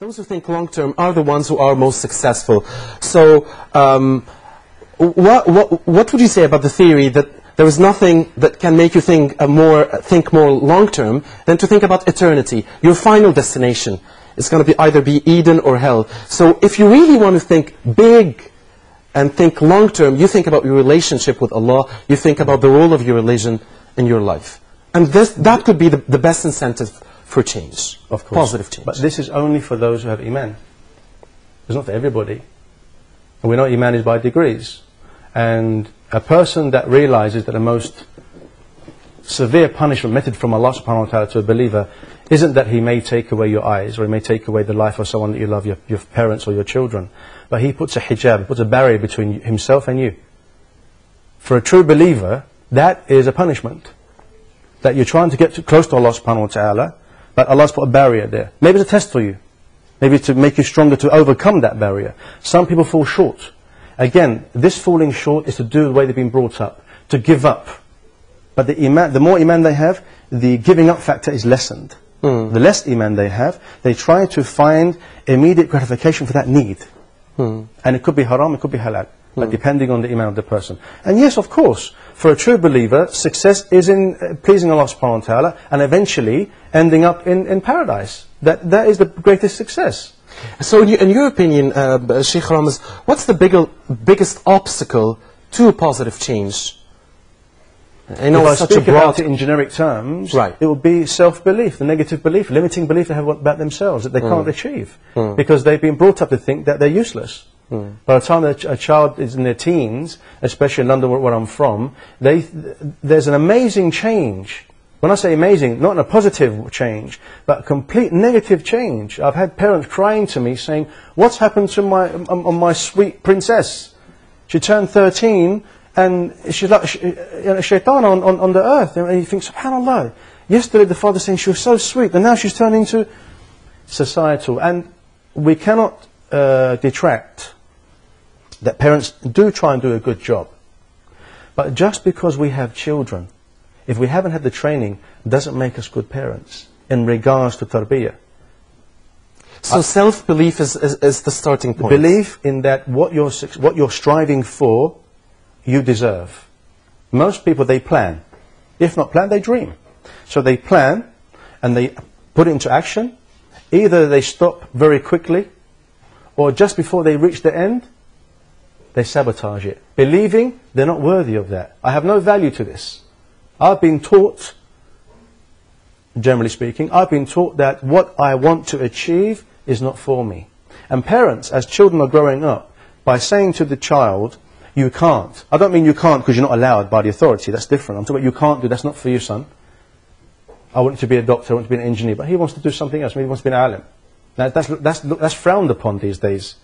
Those who think long-term are the ones who are most successful. So what would you say about the theory that there is nothing that can make you think more long-term than to think about eternity? Your final destination is going to either be Eden or hell. So if you really want to think big and think long-term, you think about your relationship with Allah, you think about the role of your religion in your life. And that could be the best incentive for change, of course. Positive change. But this is only for those who have Iman. It's not for everybody. And we know Iman is by degrees. And a person that realizes that the most severe punishment meted from Allah subhanahu wa ta'ala to a believer isn't that he may take away your eyes, or he may take away the life of someone that you love, your parents or your children, but he puts a hijab, he puts a barrier between himself and you. For a true believer, that is a punishment. That you're trying to get close to Allah subhanahu wa ta'ala, but Allah's put a barrier there. Maybe it's a test for you. Maybe to make you stronger to overcome that barrier. Some people fall short. Again, this falling short is to do the way they've been brought up, to give up. But the more Iman they have, the giving up factor is lessened. The less Iman they have, they try to find immediate gratification for that need. And it could be haram, it could be halal, but depending on the Iman of the person. And yes, of course, for a true believer, success is in pleasing Allah subhanahu wa ta'ala and eventually ending up in paradise. That is the greatest success. So in your opinion, Sheikh Ramaz, what's the biggest obstacle to positive change? I know if I speak about it in generic terms, right, it will be self-belief, the negative belief, limiting belief they have about themselves that they can't achieve. Because they've been brought up to think that they're useless. By the time that a child is in their teens, especially in London where I'm from, there's an amazing change. When I say amazing, not a positive change, but a complete negative change. I've had parents crying to me saying, what's happened to my sweet princess? She turned 13 and she's like shaitan on the earth. And you think, subhanAllah, yesterday the father saying she was so sweet and now she's turned into societal. And we cannot detract that parents do try and do a good job. But just because we have children, if we haven't had the training, doesn't make us good parents in regards to tarbiyah. So self-belief is the starting point. Belief in that what you're striving for, you deserve. Most people, they plan. If not plan, they dream. So they plan and they put it into action. Either they stop very quickly, or just before they reach the end, they sabotage it, believing they're not worthy of that. I have no value to this. I've been taught, generally speaking, I've been taught that what I want to achieve is not for me. And parents, as children are growing up, by saying to the child, you can't. I don't mean you can't because you're not allowed by the authority, that's different. I'm talking about you can't do, that's not for you, son. I want you to be a doctor, I want you to be an engineer, but he wants to do something else, maybe he wants to be an alim. Now, that's frowned upon these days,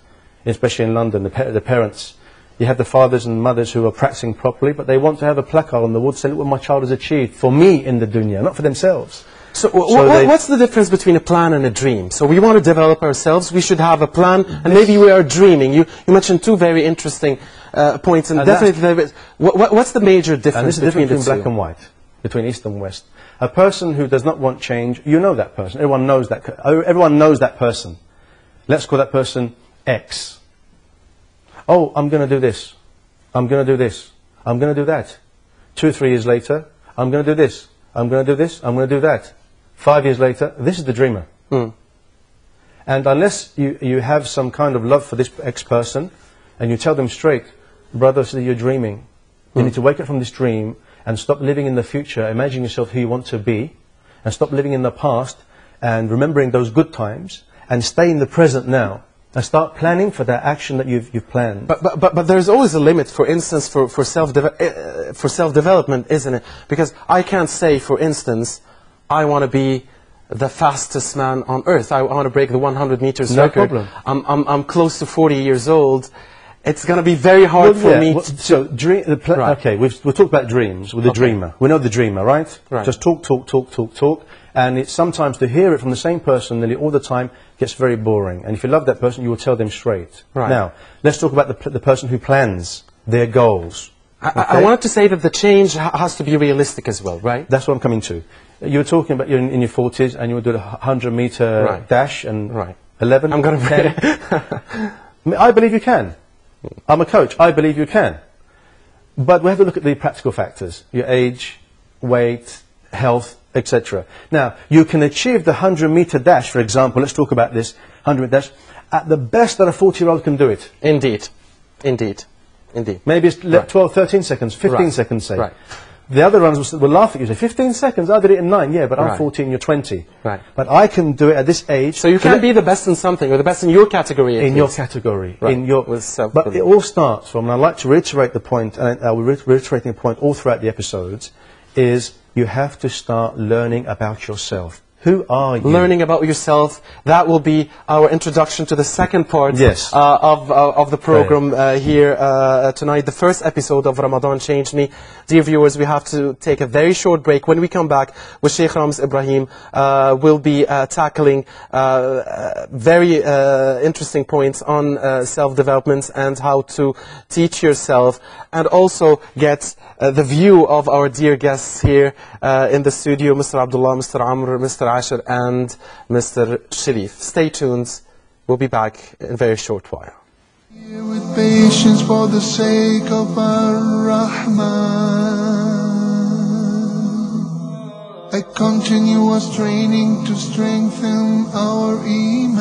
especially in London, the parents. You have the fathers and mothers who are practicing properly, but they want to have a placard on the wall to say, look what my child has achieved for me in the dunya, not for themselves. So what's the difference between a plan and a dream? So we want to develop ourselves, we should have a plan, and maybe we are dreaming. You mentioned two very interesting points, and definitely what's the major difference between black and white, between East and West? A person who does not want change, you know that person, everyone knows that person. Let's call that person X. Oh, I'm going to do this. I'm going to do this. I'm going to do that. 2 or 3 years later, I'm going to do this. I'm going to do this. I'm going to do that. 5 years later, this is the dreamer. And unless you have some kind of love for this ex-person, and you tell them straight, brother, so you're dreaming. You need to wake up from this dream and stop living in the future, imagining yourself who you want to be, and stop living in the past and remembering those good times, and stay in the present now. And start planning for that action that you've planned. But there's always a limit, for instance, for self-development, isn't it? Because I can't say, for instance, I want to be the fastest man on earth. I want to break the 100 meters record. No problem. I'm close to 40 years old. It's going to be very hard for me to... Okay, we've talked about dreams with the dreamer. We know the dreamer, right? Just talk. And it's sometimes to hear it from the same person nearly all the time gets very boring. And if you love that person, you will tell them straight. Now, let's talk about the person who plans their goals. I wanted to say that the change has to be realistic as well, right? That's what I'm coming to. You were talking about you're in your 40s and you would do a 100-meter dash and 11, I'm going to 10. I believe you can. I'm a coach. I believe you can. But we have to look at the practical factors. Your age, weight, health, etc. Now, you can achieve the 100-meter dash, for example. Let's talk about this 100-meter dash. At the best that a 40-year-old can do it. Indeed. Indeed. Indeed. Maybe it's 12, 13 seconds, 15 seconds, say. Right. The other runners will laugh at you, say, 15 seconds, I did it in 9, yeah, but I'm 14, you're 20. Right. But I can do it at this age. So you can be the best in something, or the best in your category. In your category. Right. In your, but it all starts from, and I'd like to reiterate the point, and I will reiterate the point all throughout the episodes, is you have to start learning about yourself. Who are you? Learning about yourself. That will be our introduction to the second part of the program here tonight, the first episode of Ramadan Changed Me. Dear viewers, we have to take a very short break. When we come back with Sheikh Rams Ibrahim, we'll be tackling very interesting points on self-development and how to teach yourself, and also get the view of our dear guests here in the studio, Mr. Abdullah, Mr. Amr, Mr. Ashir, and Mr. Sharif. Stay tuned. We'll be back in a very short while. With patience for the sake of Ar-Rahman, a continuous training to strengthen our Iman.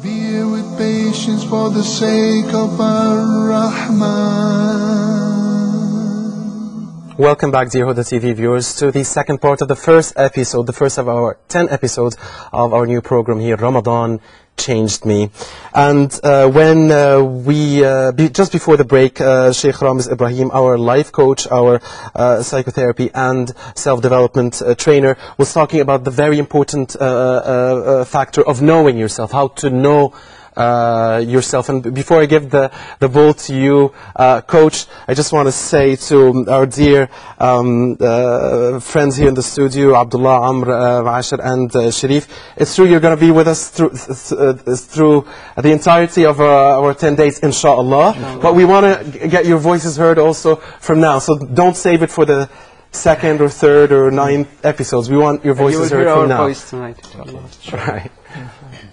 Bear with patience for the sake of Ar-Rahman. Welcome back, dear Huda TV viewers, to the second part of the first episode, the first of our 10 episodes of our new program here, Ramadan Changed Me. And just before the break, Sheikh Rams Ibrahim, our life coach, our psychotherapy and self-development trainer, was talking about the very important factor of knowing yourself, how to know yourself. And before I give the ball to you, Coach, I just want to say to our dear friends here in the studio, Abdullah, Amr, Ashir, and Sharif, it's true you're going to be with us through the entirety of our 10 days, inshallah. But we want to get your voices heard also from now. So don't save it for the second or third or ninth episodes. We want your voices heard from now. Voice tonight. Right.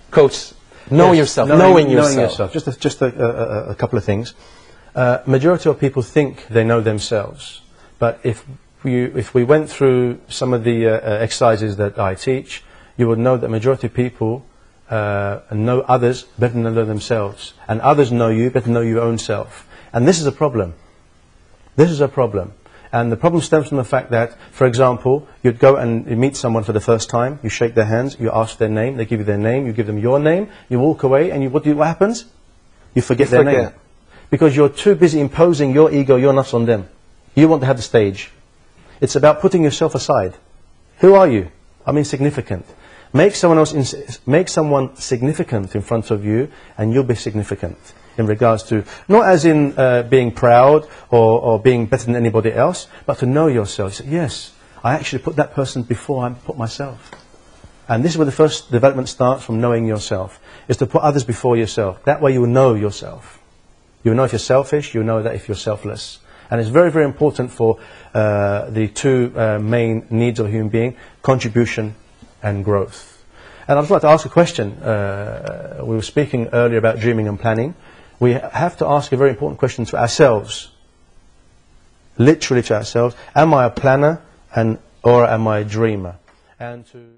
Coach, know yourself, knowing yourself. Just a couple of things. Majority of people think they know themselves, but if we went through some of the exercises that I teach, you would know that majority of people know others better than they know themselves, and others know you better than know your own self. And this is a problem. This is a problem. And the problem stems from the fact that, for example, you'd go and you meet someone for the first time, you shake their hands, you ask their name, they give you their name, you give them your name, you walk away, and what happens? You forget their name. Because you're too busy imposing your ego, your nafs on them. You want to have the stage. It's about putting yourself aside. Who are you? I'm insignificant. Make someone significant in front of you, and you'll be significant. In regards to, not as in being proud or being better than anybody else, but to know yourself. You say, yes, I actually put that person before I put myself. And this is where the first development starts, from knowing yourself, is to put others before yourself. That way you will know yourself. You will know if you're selfish, you will know that if you're selfless. And it's very, very important for the two main needs of a human being, contribution and growth. And I'd like to ask a question. We were speaking earlier about dreaming and planning. We have to ask a very important question to ourselves, literally to ourselves. Am I a planner or am I a dreamer? And to